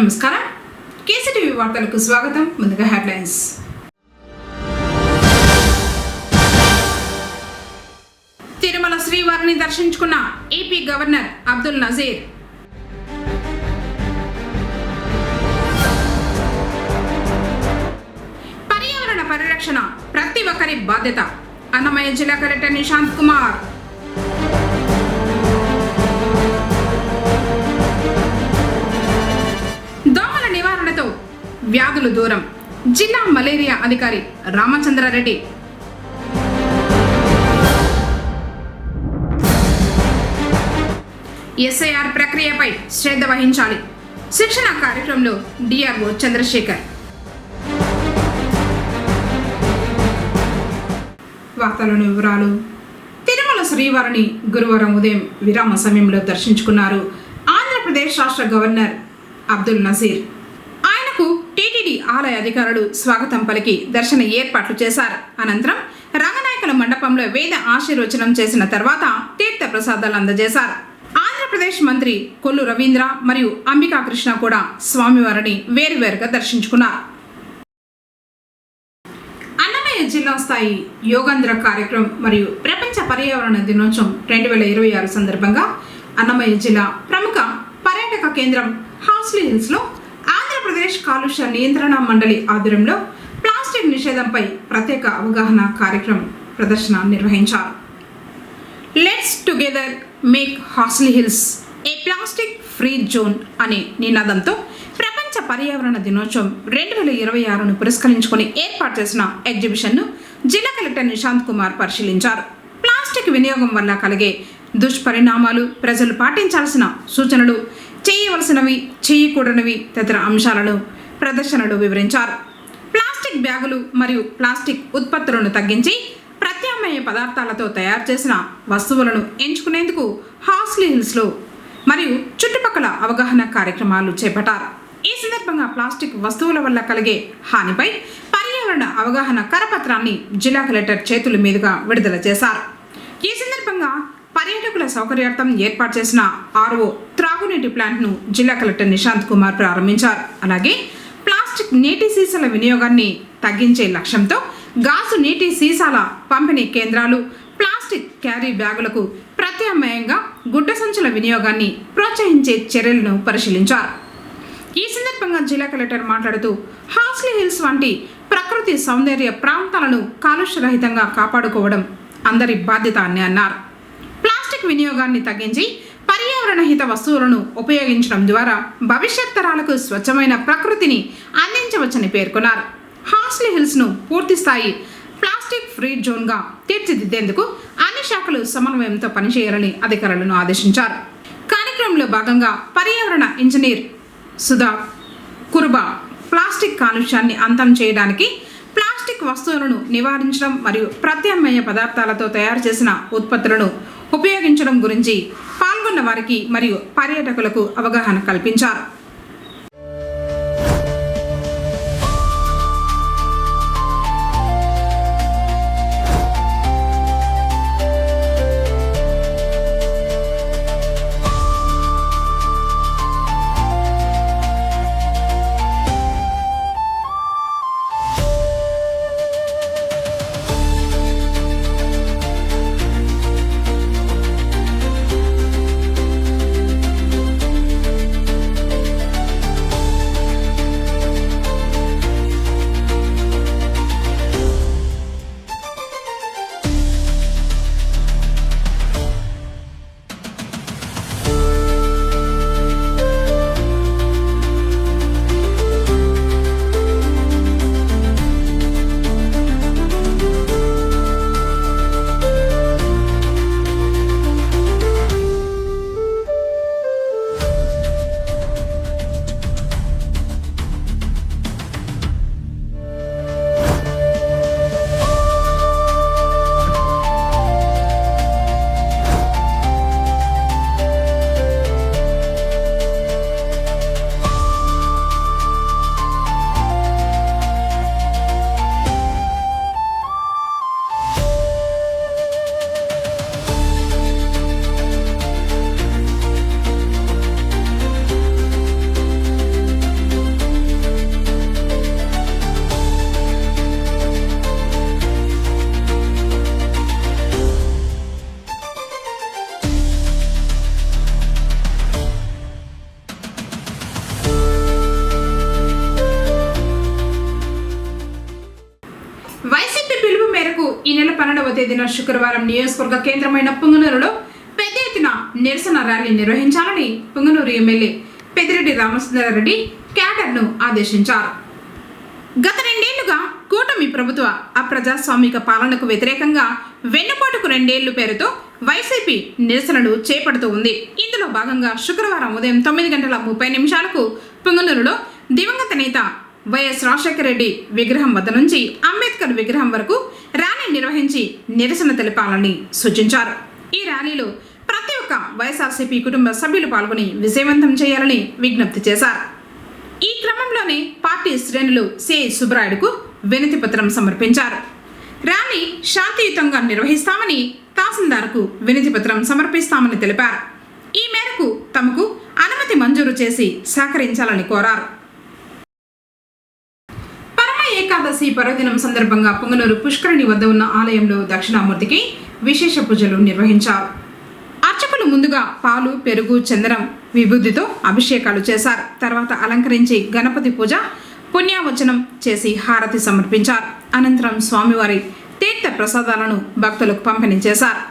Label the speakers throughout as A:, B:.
A: నమస్కారం. కేసీటీవీ వార్తలకు స్వాగతం. ముందుగా హెడ్లైన్స్. తిరుమల శ్రీవారిని దర్శించుకున్న ఏపీ గవర్నర్ అబ్దుల్ నజీర్. పర్యావరణ పరిరక్షణ ప్రతి ఒక్కరి బాధ్యత. అన్నమయ్య జిల్లా కలెక్టర్ నిశాంత్ కుమార్. దోమల నివారణతో వ్యాధులు దూరం. జిల్లా మలేరియా అధికారి రామచంద్రారెడ్డి. ఎస్ఐఆర్ ప్రక్రియపై శ్రద్ధ వహించాలి. శిక్షణ కార్యక్రమంలో డిఆర్ఓ చంద్రశేఖర్. వార్తలోని వివరాలు. తిరుమల శ్రీవారిని గురువారం ఉదయం విరామ సమయంలో దర్శించుకున్నారు ఆంధ్రప్రదేశ్ రాష్ట్ర గవర్నర్ అబ్దుల్ నజీర్. ఆయనకు టీటీడీ ఆలయ అధికారులు స్వాగతం పలికి దర్శన ఏర్పాట్లు చేశారు. అనంతరం రంగనాయకుల మండపంలో వేద ఆశీర్వచనం చేసిన తర్వాత తీర్థ ప్రసాదాలు అందజేశారు. ఆంధ్రప్రదేశ్ మంత్రి కొల్లు రవీంద్ర మరియు అంబికా కృష్ణ కూడా స్వామివారిని వేరువేరుగా దర్శించుకున్నారు. అన్నమయ్య జిల్లా స్థాయి యోగాంధ్ర కార్యక్రమం మరియు ప్రపంచ పర్యావరణ దినోత్సవం 2026 సందర్భంగా అన్నమయ్య జిల్లా ప్రముఖ పర్యాటక కేంద్రం హార్స్లీ హిల్స్ లో ఆంధ్రప్రదేశ్ కాలుష్య నియంత్రణ మండలి ఆధ్వర్యంలో ప్లాస్టిక్ నిషేధంపై ప్రత్యేక అవగాహన కార్యక్రమం ప్రదర్శన నిర్వహించారు. Let's together make Horsley hills A plastic free zone అనే నినాదంతో ప్రపంచ పర్యావరణ దినోత్సవం 2026ను పురస్కరించుకొని ఏర్పాటు చేసిన ఎగ్జిబిషన్ను జిల్లా కలెక్టర్ నిశాంత్ కుమార్ పరిశీలించారు. ప్లాస్టిక్ వినియోగం వల్ల కలిగే దుష్పరిణామాలు, ప్రజలు పాటించాల్సిన సూచనలు, చేయవలసినవి, చేయకూడనివి తదితర అంశాలను ప్రదర్శనలో వివరించారు. ప్లాస్టిక్ బ్యాగులు మరియు ప్లాస్టిక్ ఉత్పత్తులను తగ్గించి ప్రత్యామ్నాయ పదార్థాలతో తయారు చేసిన వస్తువులను ఎంచుకునేందుకు హార్స్లీ హిల్స్లో మరియు చుట్టుపక్కల అవగాహన కార్యక్రమాలు చేపట్టారు. ఈ సందర్భంగా ప్లాస్టిక్ వస్తువుల వల్ల కలిగే హానిపై పర్యావరణ అవగాహన కరపత్రాన్ని జిల్లా కలెక్టర్ చేతుల మీదుగా విడుదల చేశారు. ఈ సందర్భంగా పర్యాటకుల సౌకర్యార్థం ఏర్పాటు చేసిన ఆర్ఓ త్రాగునీటి ప్లాంట్ను జిల్లా కలెక్టర్ నిశాంత్ కుమార్ ప్రారంభించారు. అలాగే ప్లాస్టిక్ నీటి సీసాల వినియోగాన్ని తగ్గించే లక్ష్యంతో గాజు నీటి సీసాల పంపిణీ కేంద్రాలు, ప్లాస్టిక్ క్యారీ బ్యాగులకు ప్రత్యామ్నాయంగా గుడ్డ సంచుల వినియోగాన్ని ప్రోత్సహించే చర్యలను పరిశీలించారు. ఈ సందర్భంగా జిల్లా కలెక్టర్ మాట్లాడుతూ హార్స్లీ హిల్స్ వంటి ప్రకృతి సౌందర్య ప్రాంతాలను కాలుష్యరహితంగా కాపాడుకోవడం అందరి బాధ్యత అని అన్నారు. ప్లాస్టిక్ వినియోగాన్ని తగ్గించి పర్యావరణ హిత వస్తువులను ఉపయోగించడం ద్వారా భవిష్యత్ తరాలకు స్వచ్ఛమైన ప్రకృతిని అందించవచ్చని పేర్కొన్నారు. హార్స్లీ హిల్స్ను పూర్తి స్థాయి ప్లాస్టిక్ ఫ్రీ జోన్గా తీర్చిదిద్దేందుకు అన్ని శాఖలు సమన్వయంతో పనిచేయాలని అధికారులను ఆదేశించారు. కార్యక్రమంలో భాగంగా పర్యావరణ ఇంజనీర్ సుధా కురుబా ప్లాస్టిక్ కాలుష్యాన్ని అంతం చేయడానికి ప్లాస్టిక్ వస్తువులను నివారించడం మరియు ప్రత్యామ్నాయ పదార్థాలతో తయారు చేసిన ఉత్పత్తులను ఉపయోగించడం గురించి పాల్గొన్న వారికి మరియు పర్యాటకులకు అవగాహన కల్పించారు. తేదీన శుక్రవారం నియోజకవర్గ కేంద్రమైన పుంగనూరులో పెద్ద ఎత్తున నిరసన ర్యాలీ నిర్వహించాలని పుంగనూరు ఎమ్మెల్యే పెద్దిరెడ్డి రామచంద్రారెడ్డి క్యాడర్ను ఆదేశించారు. గత 2 ఏళ్లుగా కూటమి ప్రభుత్వ అప్రజాస్వామిక పాలనకు వ్యతిరేకంగా వెన్నుపోటుకు 2 ఏళ్లు పేరుతో వైసీపీ నిరసనలు చేపడుతూ ఉంది. ఇందులో భాగంగా శుక్రవారం ఉదయం 9:30 పుంగనూరులో దివంగత నేత వైఎస్ రాజశేఖర రెడ్డి విగ్రహం వద్ద నుంచి అంబేద్కర్ విగ్రహం వరకు ర్యాలీ నిర్వహించి నిరసన తెలిపాలని సూచించారు. ఈ ర్యాలీలో ప్రతి ఒక్క వైఎస్ఆర్సీపీ కుటుంబ సభ్యులు పాల్గొని విజయవంతం చేయాలని విజ్ఞప్తి చేశారు. ఈ క్రమంలోనే పార్టీ శ్రేణులు సిఐ సుబ్బరాయుడుకు వినతి పత్రం సమర్పించారు. ర్యాలీ శాంతియుతంగా నిర్వహిస్తామని తహసీల్దార్కు వినతి పత్రం సమర్పిస్తామని తెలిపారు. ఈ మేరకు తమకు అనుమతి మంజూరు చేసి సహకరించాలని కోరారు. పరమ ఏకాదశి పర్వదినం సందర్భంగా పుంగనూరు పుష్కరిణి వద్ద ఉన్న ఆలయంలో దక్షిణామూర్తికి విశేష పూజలు నిర్వహించారు. అర్చకులు ముందుగా పాలు, పెరుగు, చందనం, విభూతితో అభిషేకాలు చేశారు. తర్వాత అలంకరించి గణపతి పూజ, పుణ్యావచనం చేసి హారతి సమర్పించారు. అనంతరం స్వామివారి తీర్థ ప్రసాదాలను భక్తులకు పంపిణీ చేశారు.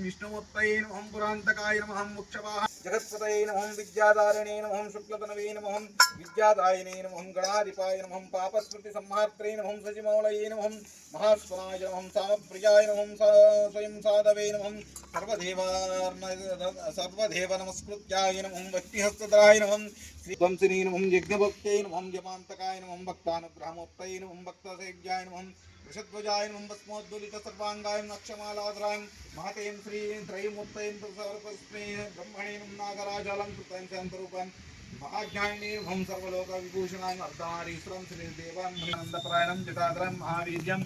B: విష్ణుమూర్తయే నమః పురాంతకాయ నమః ముక్షవాహ జగత్పతయే నమః విద్యాధారణే నమః శుక్లతనవే నమః విద్యాదాయనే నమః గణాధిపాయ నమః పాపస్మృతి సంహాత్రే నమః సజిమౌళయే నమః మహాస్వనాయ నమః సామప్రియాయ నమః స్వయం సాధవే నమః సర్వదేవ నమస్కృత్యాయ నమః భక్తిహస్తధరాయ నమః శ్రీవంశినే నమః యజ్ఞభక్త్యై నమః యమాంతకాయ నమః భక్తానుగ్రహమూర్తయే నమః భక్తసేవ్యాయ నమః వృషధ్వజాయ నమః భస్మోద్దోలిత సర్వాంగాయ నక్షమాలాధరాయ మహతేం శ్రీ త్రయమూర్తయం సర్వస్మే బ్రహ్మణే నమః నాగరాజాలంకృతాయ శాంతరూపాయ మహాజ్ఞానినే నమః సర్వలోక విభూషణాయ అర్ధనారీశ్వరం శ్రీ దేవాన్ ఆనందపరాయణం జటాధరం మహావీర్యం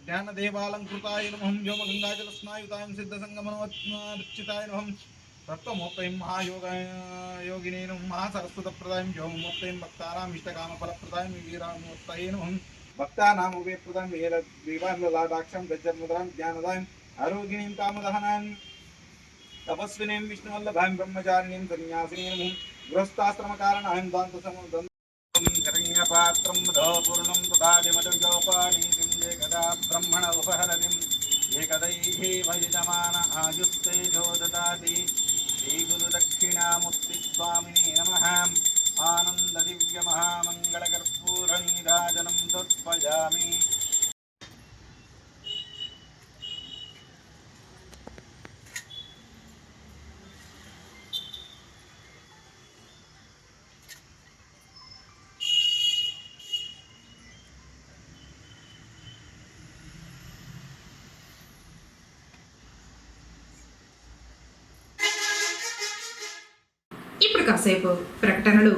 B: జ్ఞానదేవాలంకృతాయ నమః వ్యోమగంగాజల స్నాయుతాయం సిద్ధసంగమనోర్చితాయ నమః తత్వమూర్తయం మహాయోగినే నమః మహాసరస్వతప్రదాయం వ్యోమమూర్తయం భక్తానాం ఇష్టకామఫలప్రదాయం వీరామూర్తయే నమః భక్తానాం ఉభయప్రదాయం వీరలాదాక్షం గజ్జర్ముద్రాం జ్ఞానదాయం ఆరోగ్యనీం కామదహనాం తపస్వినీం విష్ణువల్లభాం బ్రహ్మచారిణీం సన్యాసినీం నమః గృహస్థాశ్రమకారణాం దాంతసముద్రం హిరణ్యపాత్రం మధోపూర్ణం తథాదిమధుజోపానీతిం ఏకదా బ్రహ్మణ ఉపహరతిం ఏకదైః వయజమాన ఆయుస్తేజో దదాతి శ్రీ గురు దక్షిణామూర్తి స్వామినే నమః ఆనంద దివ్య మహామంగళ కర్పూర నీరాజనం సమర్పయామి.
A: ఇప్పుడు కాసేపు ప్రకటనలు.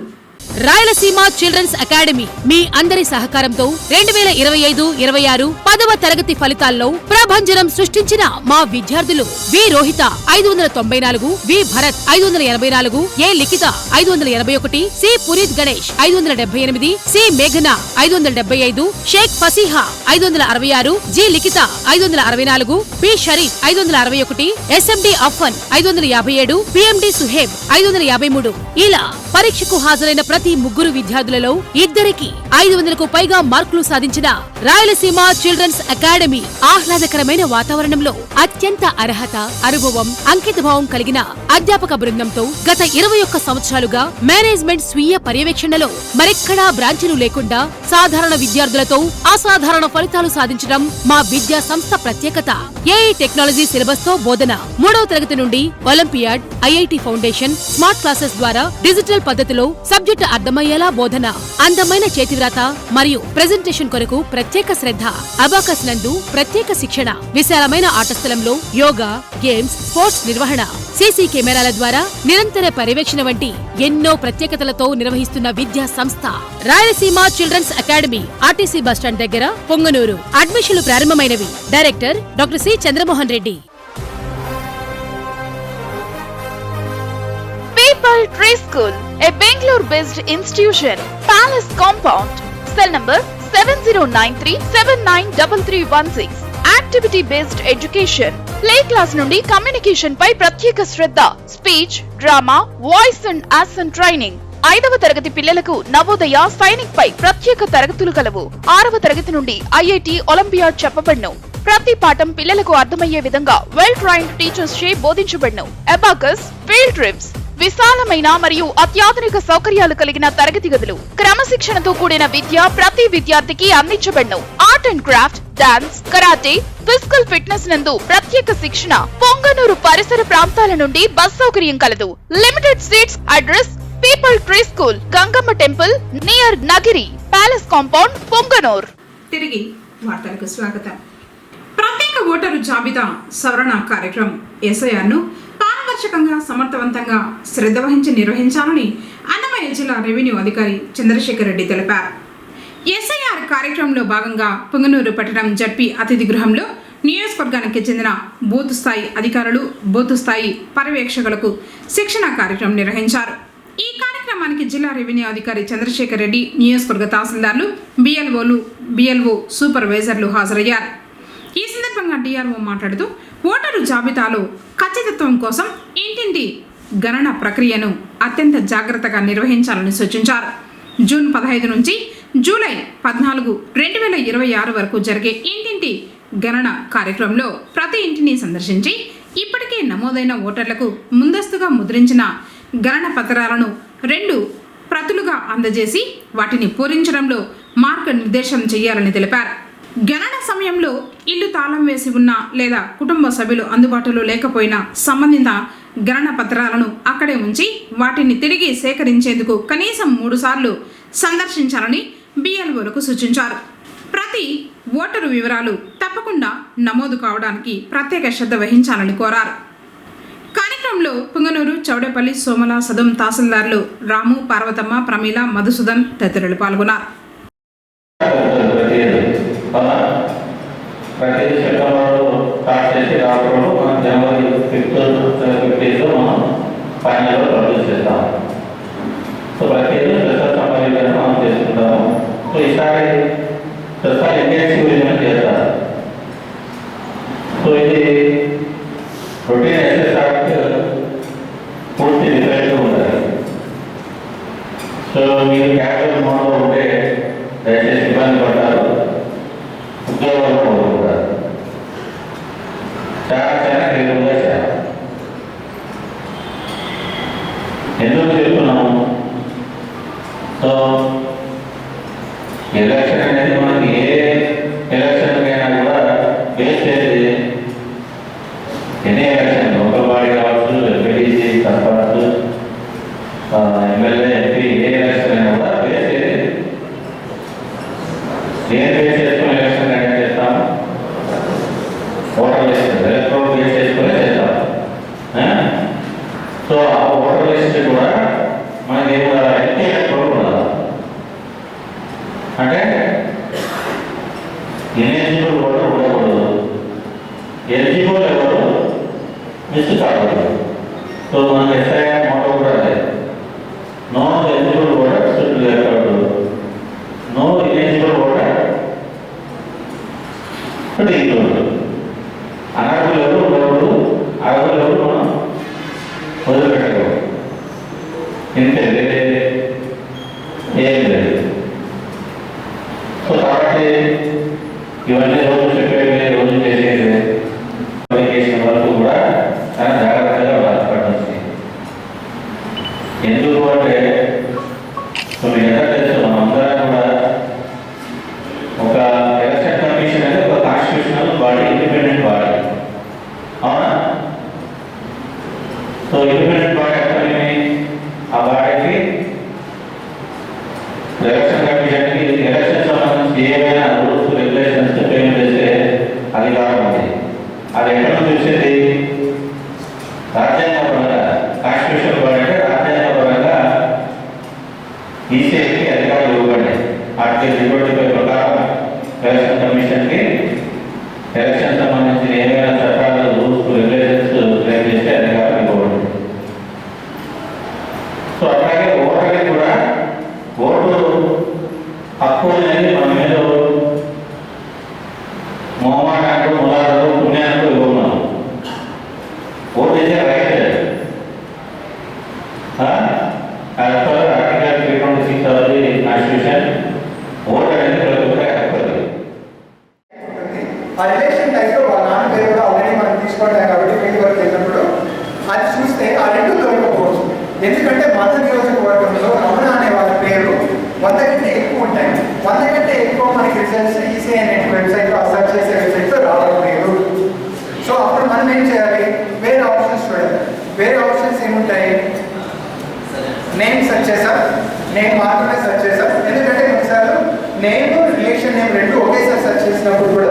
C: రాయలసీమ చిల్డ్రన్స్ అకాడమీ మీ అందరి సహకారంతో 2025-26 10వ తరగతి ఫలితాల్లో ప్రభంజనం సృష్టించిన మా విద్యార్థులు వి రోహిత 594, వి భరత్ 584, ఏ లిఖిత 581, సి పునీత్ గణేష్ 578, సి మేఘన 575, షేక్ ఫసీహా 566, జి లిఖిత 564, పి షరీఫ్ 561, ఎస్ఎండి అఫ్ఫన్ 557, పిఎండి సుహేబ్ 553. ఇలా పరీక్షకు హాజరైన ప్రతి ముగ్గురు విద్యార్థులలో ఇద్దరికి 500కు పైగా మార్కులు సాధించిన రాయలసీమ చిల్డ్రన్స్ అకాడమీ ఆహ్లాదకరమైన వాతావరణంలో అత్యంత అర్హత, అనుభవం, అంకితభావం కలిగిన అధ్యాపక బృందంతో గత 21 సంవత్సరాలుగా మేనేజ్మెంట్ స్వీయ పర్యవేక్షణలో మరెక్కడా బ్రాంచీలు లేకుండా సాధారణ విద్యార్థులతో అసాధారణ ఫలితాలు సాధించడం మా విద్యా సంస్థ ప్రత్యేకత. ఏఐ టెక్నాలజీ సిలబస్ తో బోధన, 3వ తరగతి నుండి olympiad, IIT foundation, smart classes ద్వారా డిజిటల్ పద్ధతిలో సబ్జెక్టు అర్థమయ్యేలా బోధన, అందమైన చేతివ్రాత మరియు ప్రెజెంటేషన్ కొరకు ప్రత్యేక శ్రద్ధ, అబాకస్ నందు ప్రత్యేక శిక్షణ, విశాలమైన ఆట స్థలంలో యోగా, గేమ్స్, స్పోర్ట్స్ నిర్వహణ, సీసీ కెమెరాల ద్వారా నిరంతర పర్యవేక్షణ వంటి ఎన్నో ప్రత్యేకతలతో నిర్వహిస్తున్న విద్యా సంస్థ Rayalaseema children's academy, RTC bus stand దగ్గర, పొంగనూరు. అడ్మిషన్లు ప్రారంభమైనవి. Director doctor C Chandramohan Reddy.
D: People Tree School, a Bangalore-based institution, Palace Compound, cell number 7093793316. Activity-based education, play class నుండి కమ్యూనికేషన్ పై ప్రత్యేక శ్రద్ధ, speech, drama, voice and action training, 5వ తరగతి పిల్లలకు నవోదయ సైనిక్ పై ప్రత్యేక తరగతులు కలవు. 6వ తరగతి నుండి ఐఐటి ఒలింపియాడ్ చెప్పబడును. ప్రతి పాఠం పిల్లలకు అర్థమయ్యే విధంగా వెల్ ట్రైన్డ్ టీచర్స్ చే బోధించబడును. అబాకస్, ఫీల్డ్ ట్రిప్స్, విశాలమైన మరియు అత్యాధునిక సౌకర్యాలు కలిగిన తరగతి గదులు, క్రమశిక్షణతో కూడిన విద్య ప్రతి విద్యార్థికి అందించబడును. Art and craft, dance, karate, physical fitness నందు ప్రత్యేక శిక్షణ. పొంగనూరు పరిసర ప్రాంతాల నుండి బస్ సౌకర్యం కలదు. Limited seats. Address people tree school, Gangamma temple near Nagiri, palace compound, Punganur.
A: తిరిగి వార్తలకు స్వాగతం. ప్రత్యేక ఓటరు జాబితా సవరణ కార్యక్రమం ఎస్ఐఆర్ను పారదర్శకంగా, సమర్థవంతంగా, శ్రద్ధ వహించి నిర్వహించాలని అన్నమయ్య జిల్లా రెవెన్యూ అధికారి చంద్రశేఖర్ రెడ్డి తెలిపారు. ఎస్ఐఆర్ కార్యక్రమంలో భాగంగా పొంగనూరు పట్టణం జడ్పీ అతిథి గృహంలో నియోజకవర్గానికి చెందిన బూత్ స్థాయి అధికారులు, బూత్ స్థాయి పర్యవేక్షకులకు శిక్షణ కార్యక్రమం నిర్వహించారు. ఈ కార్యక్రమానికి జిల్లా రెవెన్యూ అధికారి చంద్రశేఖర్ రెడ్డి, నియోజకవర్గ తహసీల్దార్లు, బిఎల్ఓ సూపర్వైజర్లు హాజరయ్యారు. ఈ సందర్భంగా డిఆర్ఓ మాట్లాడుతూ ఓటరు జాబితాలో ఖచ్చితత్వం కోసం ఇంటింటి గణన ప్రక్రియను అత్యంత జాగ్రత్తగా నిర్వహించాలని సూచించారు. జూన్ 15 నుంచి జూలై 14, 2026 వరకు జరిగే ఇంటింటి గణన కార్యక్రమంలో ప్రతి ఇంటిని సందర్శించి ఇప్పటికే నమోదైన ఓటర్లకు ముందస్తుగా ముద్రించిన గణన పత్రాలను 2 ప్రతులుగా అందజేసి వాటిని పూరించడంలో మార్గనిర్దేశం చేయాలని తెలిపారు. గణన సమయంలో ఇల్లు తాళం వేసి ఉన్నా లేదా కుటుంబ సభ్యులు అందుబాటులో లేకపోయినా సంబంధిత గణన పత్రాలను అక్కడే ఉంచి వాటిని తిరిగి సేకరించేందుకు కనీసం 3 సార్లు సందర్శించాలని బిఎల్ఓలకు సూచించారు. ప్రతి ఓటరు వివరాలు తప్పకుండా నమోదు కావడానికి ప్రత్యేక శ్రద్ధ వహించాలని కోరారు. కార్యక్రమంలో పుంగనూరు, చౌడేపల్లి, సోమల, సదుం తహసీల్దార్లు రాము, పార్వతమ్మ, ప్రమీల, మధుసూదన్ తదితరులు పాల్గొన్నారు.
E: ప్రతి సెప్టెంబర్లో స్టార్ట్ చేసి రావడంలో మనం జనవరి 5th మనం ఫైనల్లో ప్రొడ్యూస్ చేస్తాం. సో ప్రతిదీ స్పెషల్ సమ్మరీలను మనం చేసుకుంటాము. సో ఈసారి స్పెషల్ ఇండెక్స్ గురించి చేస్తారు. సో ఇది రొటీన్ ఎస్ఎస్ఆర్కి పూర్తి డిఫరెంట్గా ఉంటుంది. సో మీరు క్యాజువల్ మోడ్లో ఉంటే దయచేసి ఇబ్బంది పడతారు, ఉద్యోగాలు పోగొట్టుకుంటారు. చాలా క్లియర్గా చేయాలి. ఎందుకు చెప్తున్నాము? సో ఎలక్షన్ అనేది మనకి ఏ ఎలక్షన్కైనా కూడా బేస్ చేసి ఎన్ని ఎలక్షన్, లోకల్ బాడీ కావచ్చు, ఎంపీటీసీ, సర్పంచ్, ఎమ్మెల్యే, ఎంపీ, ఏ ఎలక్షన్ అయినా కూడా బేస్ చేసి దేని బేస్ చేసుకుని ఎలక్షన్ కండక్ట్ చేస్తాము? ఓటర్ లిస్ట్, ఎలక్ట్రోల్ బేస్ చేసుకునే చేస్తాం. సో ఆ ఓటర్ లిస్ట్ కూడా మనకి ఎలక్ట్రోల్ ఉండదు. అంటే ఎలిజిబుల్ ఓటర్ ఉండకూడదు, ఎలిజిబుల్ ఎవరు మిస్ కాకూడదు. సో మనకి ఎస్ఐఆర్ మోటో కూడా అదే, no eligible voter should be recorded, no eligible voter should be recorded. అనర్హులు ఎవరు ఉండకూడదు, అర్హులు ఎవరు మనం వదిలిపెట్టకూడదు. ఇంతే, వేరే ఏం లేదు. సో కాబట్టి ఇవన్నీ రోజు చెప్పేది, రోజు చేసేది అప్లికేషన్ వరకు కూడా చాలా జాగ్రత్తగా బాధపడాల్సింది. ఎందుకు అంటే కొన్ని ఎంత తెలుసు, మనం అందరం కూడా ఒక ఎలక్షన్ కమిషన్ అనేది ఒక కాన్స్టిట్యూషనల్ బాడీ, ఇండిపెండెంట్ బాడీ, అవునా? సో ఇండిపెండెంట్ బాడీ అంటే ఆ బాడీకి ఎలక్షన్ కమిషన్కి ఎలక్షన్ సంబంధించి ఏమైనా రూల్స్, రెగ్యులేషన్స్ పేమెంట్ చేసే అధికారం ఉంది. అది ఎక్కడ చూసేది? రాజ్యాంగపరంగా, కాన్స్టిట్యూషన్ బాడీ అంటే రాజ్యాంగపరంగా ఈసీఐకి అధికారులు ఇవ్వబడ్డాయి. ఆర్టికల్ 25 ప్రకారం ఎలక్షన్ కమిషన్కి ఎలక్షన్ సంబంధించిన ఏమైనా చట్టాలు, రూల్స్, రెగ్యులేషన్స్ ఫ్రేమ్ చేసే అధికారం ఇవ్వబడింది. సో అట్లాగే ఓటర్కి కూడా ఓటు హక్కు అనేది మన మీద మొహమాటానికి, ములాలకు, పుణ్యానికి ఇవ్వమన్నాం.
F: మనకి రిజల్ట్స్ ఈసీఐ వెబ్సైట్లో సర్చ్ చేసే వెబ్సైట్లో రావట్లేదు. సో అప్పుడు మనం ఏం చేయాలి, వేరే ఆప్షన్స్ చూడాలి. వేరే ఆప్షన్స్ ఏముంటాయి, నేమ్ సెర్చ్ చేసాం, నేమ్ మాత్రమే సెర్చ్ చేసాం. ఎందుకంటే కొన్నిసార్లు నేమ్ రిలేషన్ నేమ్ రెండు ఒకేసారి సెర్చ్ చేసినప్పుడు కూడా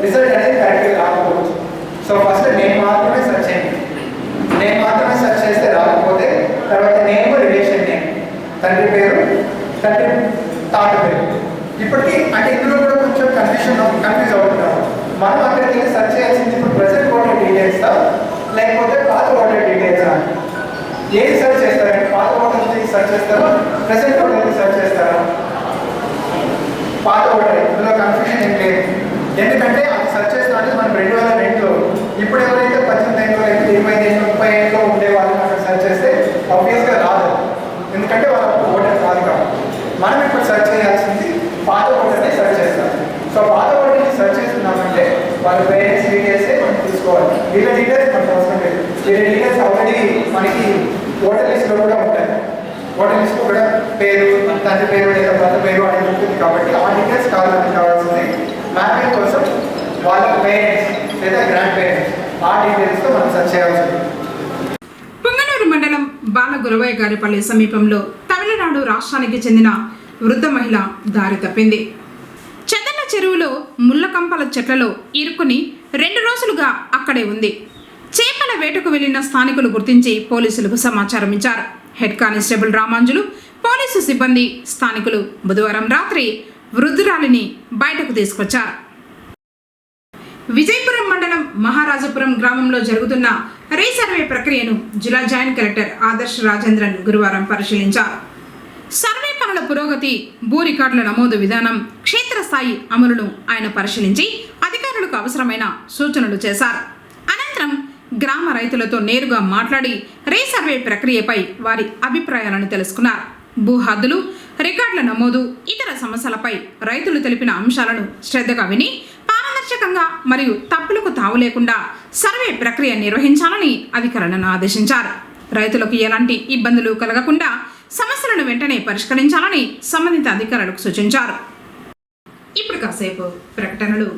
F: రిజల్ట్ అనేది కరెక్ట్గా రాకపోవచ్చు. సో ఫస్ట్ నేమ్ మాత్రమే సెర్చ్ చేయండి. నేమ్ మాత్రమే సెర్చ్ చేస్తే రాకపోతే తర్వాత నేమ్ రిలేషన్ నేమ్, తండ్రి పేరు, తండ్రి తాత పేరు. ఇప్పటికీ అంటే ఇందులో కూడా కొంచెం కన్ఫ్యూజ్ అవుతున్నాం. మనం అక్కడికి వెళ్ళి సెర్చ్ చేయాల్సింది ఇప్పుడు ప్రెసెంట్ ఓటర్ డీటెయిల్సా లేకపోతే పాత ఓటర్ డీటెయిల్సా? ఏది సెర్చ్ చేస్తారంటే పాత ఓటర్ సెర్చ్ చేస్తారో ప్రెసెంట్ ఓటర్ సెర్చ్ చేస్తారో? పాత ఓటర్. ఇందులో కన్ఫ్యూజన్ ఏం లేదు. ఎందుకంటే అది సెర్చ్ చేస్తామంటే మనం 2002లో ఇప్పుడు ఎవరైతే 18 ఏళ్ళు 25 ఏళ్ళు 30 ఏళ్ళలో ఉండే వాళ్ళని అక్కడ సెర్చ్ చేస్తే ఆబ్వియస్గా రాదు, ఎందుకంటే వాళ్ళ ఓటర్ కాదు కాబట్టి. మనం ఇప్పుడు సెర్చ్ చేయాల్సింది పాత ఓటర్ని సెర్చ్ చేస్తాం. సో పాత ఓటర్ని సెర్చ్ చేస్తున్నామంటే వాళ్ళ పేరెంట్స్ డీటెయిల్సే మనం తీసుకోవాలి. వీళ్ళ డీటెయిల్స్ మనకు అవసరం లేదు. వీళ్ళ డీటెయిల్స్ ఆల్రెడీ మనకి ఓటర్ లిస్ట్లో కూడా ఉంటాయి. ఓటర్ లిస్ట్లో కూడా పేరు, తండ్రి పేరు లేదా భర్త పేరు అనేది ఉంటుంది కాబట్టి ఆ డీటెయిల్స్ కావాల్సింది. మ్యాపింగ్ కోసం వాళ్ళ పేరెంట్స్ లేదా గ్రాండ్ పేరెంట్స్ ఆ డీటెయిల్స్తో మనం సెర్చ్ చేయాల్సింది.
A: పుంగనూరు మండలం బాలగురవయ్య గారిపల్లి సమీపంలో తమిళనాడు రాష్ట్రానికి చెందిన వృద్ధ మహిళ దారి తప్పింది. చెదల చెరువులో ముళ్ళకంపల చెట్లలో ఇరుక్కుని 2 రోజులుగా అక్కడే ఉంది. చేపల వేటకు వెళ్లిన స్థానికులు గుర్తించి పోలీసులకు సమాచారం ఇచ్చారు. హెడ్ కానిస్టేబుల్ రామాంజులు, పోలీసు సిబ్బంది, స్థానికులు బుధవారం రాత్రి వృద్ధురాలిని బయటకు తీసుకొచ్చారు. విజయపురం మండలం మహారాజపురం గ్రామంలో జరుగుతున్న రీసర్వే ప్రక్రియను జిల్లా జాయింట్ కలెక్టర్ ఆదర్శ్ రాజేంద్రన్ గురువారం పరిశీలించారు. సర్వే పనుల పురోగతి, భూ రికార్డుల నమోదు విధానం, క్షేత్రస్థాయి అమలును ఆయన పరిశీలించి అధికారులకు అవసరమైన సూచనలు చేశారు. అనంతరం గ్రామ రైతులతో నేరుగా మాట్లాడి రీసర్వే ప్రక్రియపై వారి అభిప్రాయాలను తెలుసుకున్నారు. భూ హద్దులు, రికార్డుల నమోదు, ఇతర సమస్యలపై రైతులు తెలిపిన అంశాలను శ్రద్ధగా విని పారదర్శకంగా మరియు తప్పులకు తావు లేకుండా సర్వే ప్రక్రియ నిర్వహించాలని అధికారులను ఆదేశించారు. రైతులకు ఎలాంటి ఇబ్బందులు కలగకుండా సమస్యలను వెంటనే పరిష్కరించాలని సంబంధిత అధికారులకు సూచించారు. ఇప్పుడు కాసేపు ప్రకటనలు.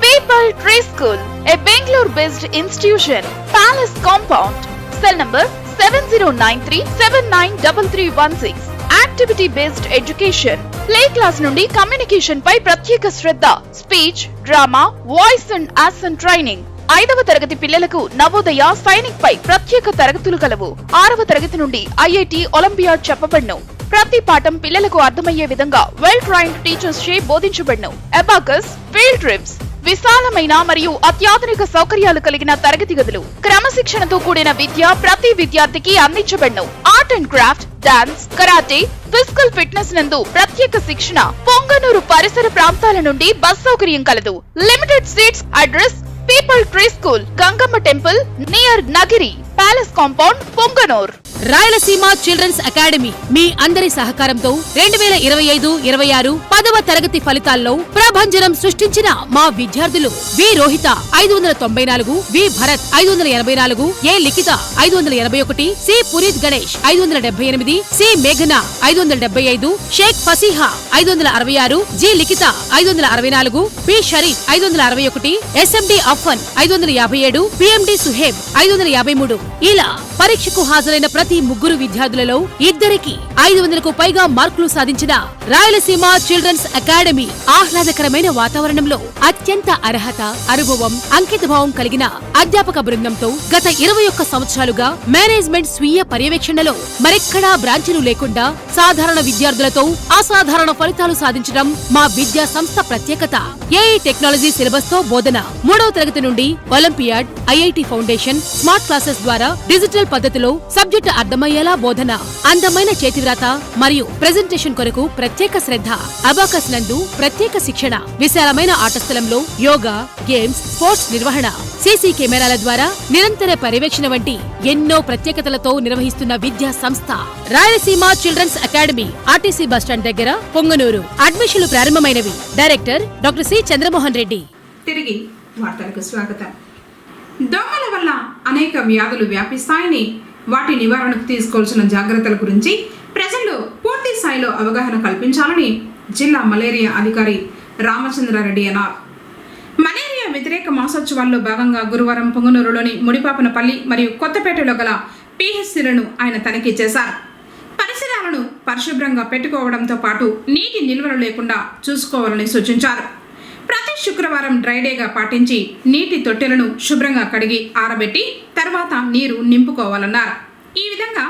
D: People Tree School, a Bangalore-based institution, Palace Compound, cell number 7093793316. Activity-based education, play class నుండి కమ్యూనికేషన్ పై ప్రత్యేక శ్రద్ధ, speech, drama, voice and action training. 5వ తరగతి పిల్లలకు నవోదయ సైనిక్ పై ప్రత్యేక తరగతులు కలవు. 6వ తరగతి నుండి ఐఐటి ఒలింపియాడ్ చెప్పబడును. ప్రతి పాఠం పిల్లలకు అర్థమయ్యే విధంగా వెల్ ట్రైన్డ్ టీచర్స్ చే బోధించబడును. అబాకస్, ఫీల్డ్ ట్రిప్స్, విశాలమైన మరియు అత్యాధునిక సౌకర్యాలు కలిగిన తరగతి గదులు, క్రమశిక్షణతో కూడిన విద్య ప్రతి విద్యార్థికి అందించబడును. Art and craft, dance, karate, physical fitness నందు ప్రత్యేక శిక్షణ. పొంగనూరు పరిసర ప్రాంతాల నుండి బస్ సౌకర్యం కలదు. Limited seats. Address people tree school, Gangamma temple near Nagiri, palace compound, Punganur.
C: Rayalaseema children's academy మీ అందరి సహకారంతో 2025-26 10వ తరగతి ఫలితాల్లో ప్రభంజనం సృష్టించిన మా విద్యార్థులు వి రోహిత 594, వి భరత్ 584, ఏ లిఖిత 581, సి పునీత్ గణేష్ 578, సి మేఘన 575, షేక్ ఫసీహా 566, జి లిఖిత 564, పి షరీఫ్ 561, ఎస్ఎండి అఫ్ఫన్ 557, పిఎండి సుహేబ్ 553. ఇలా పరీక్షకు హాజరైన ప్రతి ముగ్గురు విద్యార్థులలో ఇద్దరికి 500కు పైగా మార్కులు సాధించిన రాయలసీమ చిల్డ్రన్స్ అకాడమీ ఆహ్లాదకరమైన వాతావరణంలో అత్యంత అర్హత, అనుభవం, అంకితభావం కలిగిన అధ్యాపక బృందంతో గత 21 సంవత్సరాలుగా మేనేజ్మెంట్ స్వీయ పర్యవేక్షణలో మరెక్కడా బ్రాంచీలు లేకుండా సాధారణ విద్యార్థులతో అసాధారణ ఫలితాలు సాధించడం మా విద్యా సంస్థ ప్రత్యేకత. ఏఐ టెక్నాలజీ సిలబస్ తో బోధన. 3వ తరగతి నుండి olympiad, IIT foundation, smart classes ద్వారా డిజిటల్ పద్ధతిలో సబ్జెక్టు అర్థమయ్యేలా బోధన. అందమైన చేతివ్రాత మరియు ప్రెజెంటేషన్ కొరకు ప్రత్యేక శ్రద్ధ. అబాకస్ నందు ప్రత్యేక శిక్షణ. విశాలమైన ఆట స్థలంలో యోగా, గేమ్స్, స్పోర్ట్స్ నిర్వహణ. సీసీ కెమెరాల ద్వారా నిరంతర పర్యవేక్షణ వంటి ఎన్నో ప్రత్యేకతలతో నిర్వహిస్తున్న విద్యా సంస్థ Rayalaseema children's academy, RTC bus stand దగ్గర, పొంగనూరు. అడ్మిషన్లు ప్రారంభమైనవి. Director doctor C Chandramohan Reddy.
A: తిరిగి వార్తలకు స్వాగతం. దోమల వల్ల అనేక వ్యాధులు వ్యాపిస్తాయని, వాటి నివారణకు తీసుకోవాల్సిన జాగ్రత్తల గురించి ప్రజల్లో పూర్తి పూర్తి స్థాయిలో అవగాహన కల్పించాలని జిల్లా మలేరియా అధికారి రామచంద్రారెడ్డి అన్నారు. మలేరియా వ్యతిరేక మాసోత్సవాల్లో భాగంగా గురువారం పొంగనూరులోని ముడిపాపనపల్లి మరియు కొత్తపేటలో గల పిహెచ్సిలను ఆయన తనిఖీ చేశారు. పరిసరాలను పరిశుభ్రంగా పెట్టుకోవడంతో పాటు నీటి నిల్వలు లేకుండా చూసుకోవాలని సూచించారు. ప్రతి శుక్రవారం డ్రైడేగా పాటించి నీటి తొట్టెలను శుభ్రంగా కడిగి ఆరబెట్టి తర్వాత నీరు నింపుకోవాలన్నారు. ఈ విధంగా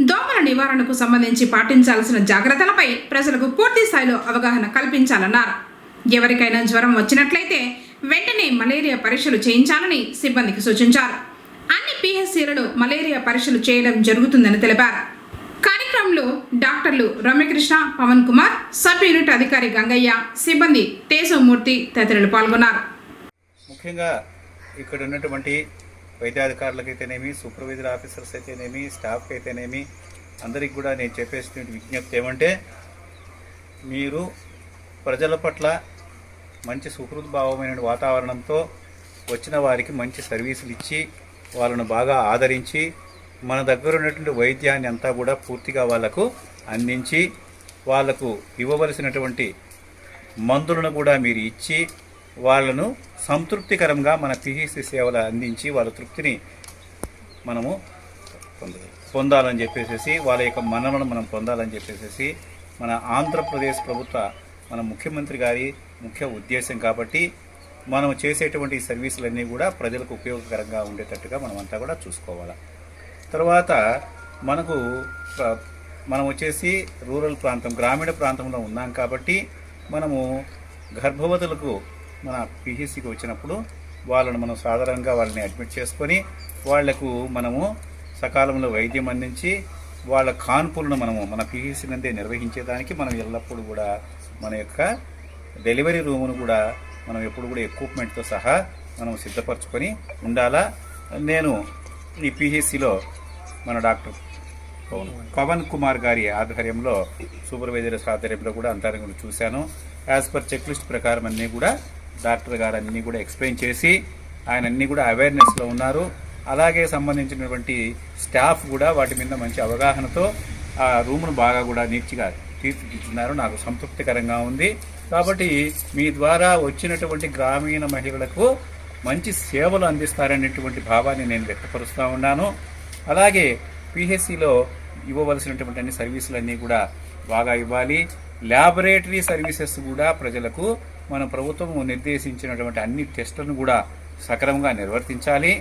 A: దోమల నివారణకు సంబంధించి పాటించాల్సిన జాగ్రత్తలపై ప్రజలకు పూర్తి స్థాయిలో అవగాహన కల్పించాలన్నారు. ఎవరికైనా జ్వరం వచ్చినట్లయితే వెంటనే మలేరియా పరీక్షలు చేయించాలని సిబ్బందికి సూచించారు. అన్ని పిహెచ్సిలలో మలేరియా పరీక్షలు చేయడం జరుగుతుందని తెలిపారు. కార్యక్రమంలో డాక్టర్లు రమ్యకృష్ణ, పవన్ కుమార్, సబ్ యూనిట్ అధికారి గంగయ్య, సిబ్బంది తేజమూర్తి తదితరులు పాల్గొన్నారు.
G: ముఖ్యంగా ఇక్కడ ఉన్నటువంటి వైద్యాధికారులకైతేనేమి, సూపర్వైజర్ ఆఫీసర్స్ అయితేనేమి, స్టాఫ్కి అయితేనేమి, అందరికి కూడా నేను చెప్పేసినటువంటి విజ్ఞప్తి ఏమంటే, మీరు ప్రజల పట్ల మంచి సుహృద్భావమైన వాతావరణంతో వచ్చిన వారికి మంచి సర్వీసులు ఇచ్చి వాళ్ళను బాగా ఆదరించి మన దగ్గర ఉన్నటువంటి వైద్యాన్ని అంతా కూడా పూర్తిగా వాళ్లకు అందించి వాళ్లకు ఇవ్వవలసినటువంటి మందులను కూడా మీరు ఇచ్చి వాళ్ళను సంతృప్తికరంగా మన పిహెచ్సి సేవలు అందించి వాళ్ళ తృప్తిని మనము పొందాలని చెప్పేసి, వాళ్ళ యొక్క మన్ననను మనం పొందాలని చెప్పేసి మన ఆంధ్రప్రదేశ్ ప్రభుత్వ మన ముఖ్యమంత్రి గారి ముఖ్య ఉద్దేశం. కాబట్టి మనం చేసేటువంటి సర్వీసులన్నీ కూడా ప్రజలకు ఉపయోగకరంగా ఉండేటట్టుగా మనమంతా కూడా చూసుకోవాలి. తర్వాత మనం వచ్చేసి రూరల్ ప్రాంతం, గ్రామీణ ప్రాంతంలో ఉన్నాం కాబట్టి మనము గర్భవతులకు మన పిహెచ్సికి వచ్చినప్పుడు వాళ్ళను మనం సాధారణంగా వాళ్ళని అడ్మిట్ చేసుకొని వాళ్లకు మనము సకాలంలో వైద్యం అందించి వాళ్ళ కాన్పులను మనము మన పిహెచ్సి నందే నిర్వహించేదానికి మనం ఎల్లప్పుడూ కూడా మన యొక్క డెలివరీ రూమును కూడా మనం ఎప్పుడు కూడా ఎక్విప్మెంట్తో సహా మనం సిద్ధపరచుకొని ఉండాలా. నేను ఈ పిహెచ్సిలో మన డాక్టర్ పవన్ కుమార్ గారి ఆధ్వర్యంలో, సూపర్వైజర్స్ ఆధ్వర్యంలో కూడా అంతా కూడా చూశాను. యాజ్ పర్ చెక్ లిస్ట్ ప్రకారం అన్నీ కూడా డాక్టర్ గారు అన్నీ కూడా ఎక్స్ప్లెయిన్ చేసి ఆయన అన్నీ కూడా అవేర్నెస్లో ఉన్నారు. అలాగే సంబంధించినటువంటి స్టాఫ్ కూడా వాటి మీద మంచి అవగాహనతో ఆ రూమును బాగా కూడా నీట్గా తీర్చిదిద్దుతున్నారు. నాకు సంతృప్తికరంగా ఉంది. కాబట్టి మీ ద్వారా వచ్చినటువంటి గ్రామీణ మహిళలకు మంచి సేవలు అందిస్తారనేటువంటి భావాన్ని నేను వ్యక్తపరుస్తూ ఉన్నాను. అలాగే పిహెచ్సిలో ఇవ్వవలసినటువంటి అన్ని సర్వీసులన్నీ కూడా బాగా ఇవ్వాలి. ల్యాబొరేటరీ సర్వీసెస్ కూడా ప్రజలకు మన ప్రభుత్వం నిర్దేశించినటువంటి అన్ని టెస్టులను కూడా సక్రమంగా నిర్వర్తించాలి.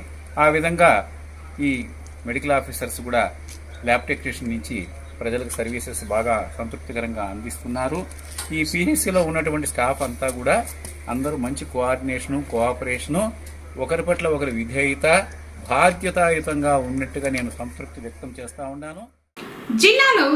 G: ఆ విధంగా ఈ మెడికల్ ఆఫీసర్స్ కూడా ల్యాబ్ టెక్నీషియన్ నుంచి ప్రజలకు సర్వీసెస్ బాగా సంతృప్తికరంగా అందిస్తున్నారు. ఈ పిహెచ్సిలో ఉన్నటువంటి స్టాఫ్ అంతా కూడా అందరూ మంచి కోఆర్డినేషను, కోఆపరేషను, ఒకరి పట్ల ఒకరి విధేయత, బాధ్యతాయుతంగా ఉన్నట్టుగా నేను సంతృప్తి వ్యక్తం చేస్తూ ఉన్నాను.
A: జిల్లాలో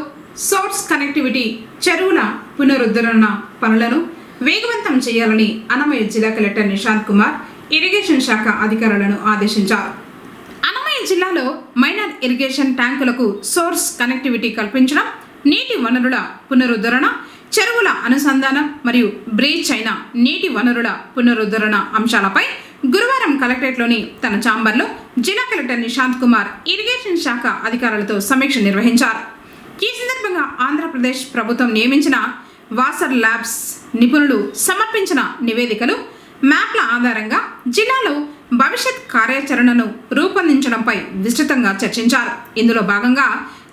A: సోర్స్ కనెక్టివిటీ చెరువుల పునరుద్ధరణ పనులను వేగవంతం చేయాలని అన్నమయ్య జిల్లా కలెక్టర్ నిశాంత్ కుమార్ ఇరిగేషన్ శాఖ అధికారులను ఆదేశించారు. అన్నమయ్య జిల్లాలో మైనర్ ఇరిగేషన్ ట్యాంకులకు సోర్స్ కనెక్టివిటీ కల్పించడం, నీటి వనరుల పునరుద్ధరణ, చెరువుల అనుసంధానం మరియు బ్రీచ్ అయిన నీటి వనరుల పునరుద్ధరణ అంశాలపై గురువారం కలెక్టరేట్లోని తన ఛాంబర్లో జిల్లా కలెక్టర్ నిశాంత్ కుమార్ ఇరిగేషన్ శాఖ అధికారులతో సమీక్ష నిర్వహించారు. ఈ సందర్భంగా ఆంధ్రప్రదేశ్ ప్రభుత్వం నియమించిన వాసర్ ల్యాబ్స్ నిపుణులు సమర్పించిన నివేదికలు, మ్యాప్ల ఆధారంగా జిల్లాలో భవిష్యత్ కార్యాచరణను రూపొందించడంపై విస్తృతంగా చర్చించారు. ఇందులో భాగంగా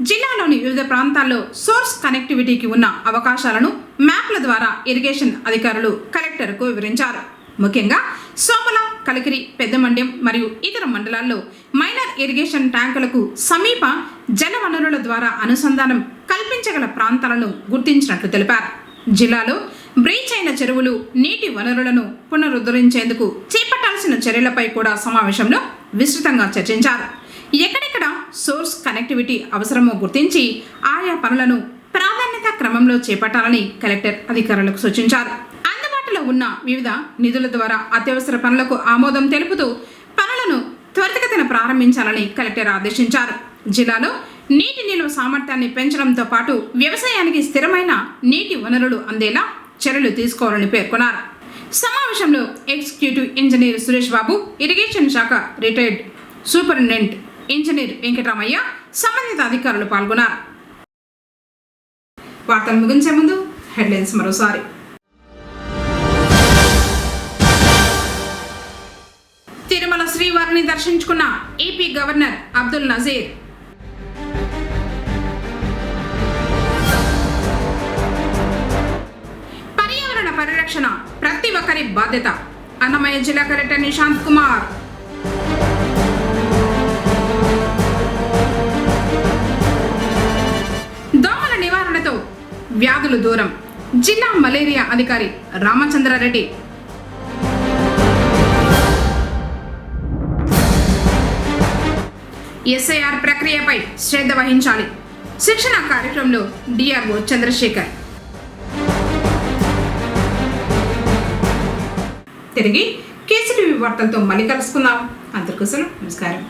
A: జిల్లాలోని వివిధ ప్రాంతాల్లో సోర్స్ కనెక్టివిటీకి ఉన్న అవకాశాలను మ్యాప్ల ద్వారా ఇరిగేషన్ అధికారులు కలెక్టర్కు వివరించారు. ముఖ్యంగా సోమల, కలికిరి, పెద్దమండ్యం మరియు ఇతర మండలాల్లో మైనర్ ఇరిగేషన్ ట్యాంకులకు సమీప జల వనరుల ద్వారా అనుసంధానం కల్పించగల ప్రాంతాలను గుర్తించినట్లు తెలిపారు. జిల్లాలో బ్రీచ్ అయిన చెరువులు, నీటి వనరులను పునరుద్ధరించేందుకు చేపట్టాల్సిన చర్యలపై కూడా సమావేశంలో విస్తృతంగా చర్చించారు. ఎక్కడెక్కడ సోర్స్ కనెక్టివిటీ అవసరమో గుర్తించి ఆయా పనులను ప్రాధాన్యత క్రమంలో చేపట్టాలని కలెక్టర్ అధికారులకు సూచించారు. అందుబాటులో ఉన్న వివిధ నిధుల ద్వారా అత్యవసర పనులకు ఆమోదం తెలుపుతూ పనులను త్వరితగతిన ప్రారంభించాలని కలెక్టర్ ఆదేశించారు. జిల్లాలో నీటి నిల్వ సామర్థ్యాన్ని పెంచడంతో పాటు వ్యవసాయానికి స్థిరమైన నీటి వనరులు అందేలా చర్యలు తీసుకోవాలని పేర్కొన్నారు. సమావేశంలో executive engineer Suresh Babu, irrigation శాఖ రిటైర్డ్ సూపరింటెండెంట్ ఇంజనీర్ వెంకటరామయ్య, సంబంధిత అధికారులు పాల్గొన్నారు. వార్తలు ముగించే ముందు హెడ్లైన్స్ మరోసారి. తిరుమల శ్రీవారిని దర్శించుకున్న ఏపీ గవర్నర్ అబ్దుల్ నజీర్. పర్యావరణ పరిరక్షణ ప్రతి ఒక్కరి బాధ్యత. అన్నమయ్య జిల్లా కలెక్టర్ నిశాంత్ కుమార్. దోమల నివారణతో వ్యాధులు దూరం. జిల్లా మలేరియా అధికారి రామచంద్రారెడ్డి. ఎస్ఐఆర్ ప్రక్రియపై శ్రద్ధ వహించాలి. శిక్షణ కార్యక్రమంలో డిఆర్ఓ చంద్రశేఖర్. తిరిగి కేసీటీవీ వార్తలతో మళ్ళీ కలుసుకుందాం. అందరికీ నమస్కారం.